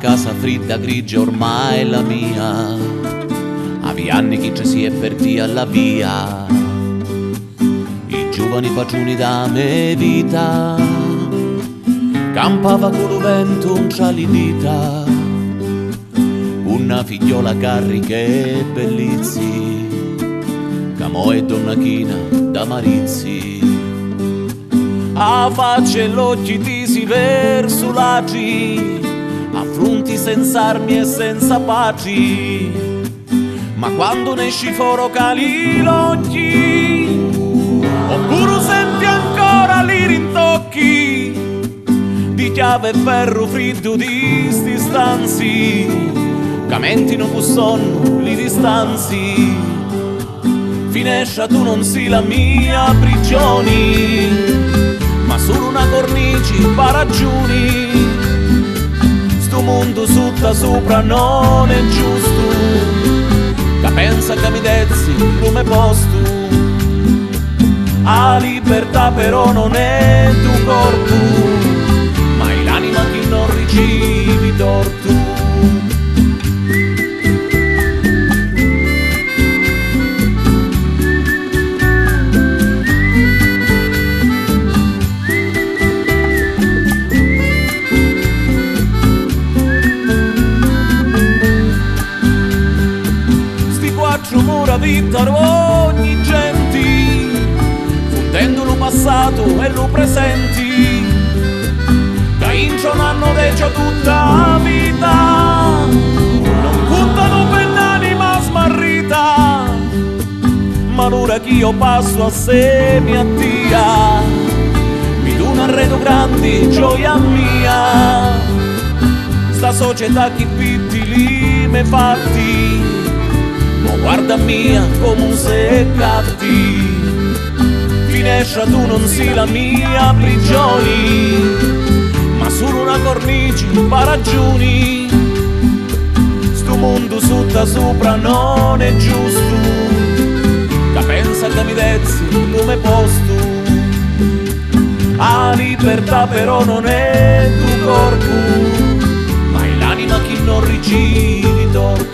casa fredda, grigia ormai la mia, avi anni che ci si è perdi alla via, i giovani pagiuni da me vita, campava con lo vento un cialidita, una figliola carica e bellizzi, camò e donna china da Marizzi, a faccia e l'occhi tisi verso laggi, affronti senza armi e senza paci, ma quando ne esci foro cali l'occhi, oppure senti ancora li rintocchi di chiave e ferro freddo di sti stanzi, che mentino con sonno li distanzi, finescia tu non si la mia prigioni, ma solo una cornice paragioni, sto mondo sotto sopra non è giusto, che pensa che mi dezzi come posto, a libertà però non è tuo corpo, ma è l'anima che non ricevi torto. Mura vita ogni genti, fondendo lo passato e lo presenti, che incionano decio tutta la vita, non contano per l'anima smarrita, ma l'ora che io passo a sé mi attia, mi do un arredo grande, gioia mia, sta società che pitti li me fatti, ma guarda mia come un seccati, finescia tu non si la mia prigioni, ma solo una cornice paragioni, sto mondo sotto sopra non è giusto, che pensa che mi dezzi come posto, a libertà però non è tuo corpo, ma è l'anima che non ricevi torto.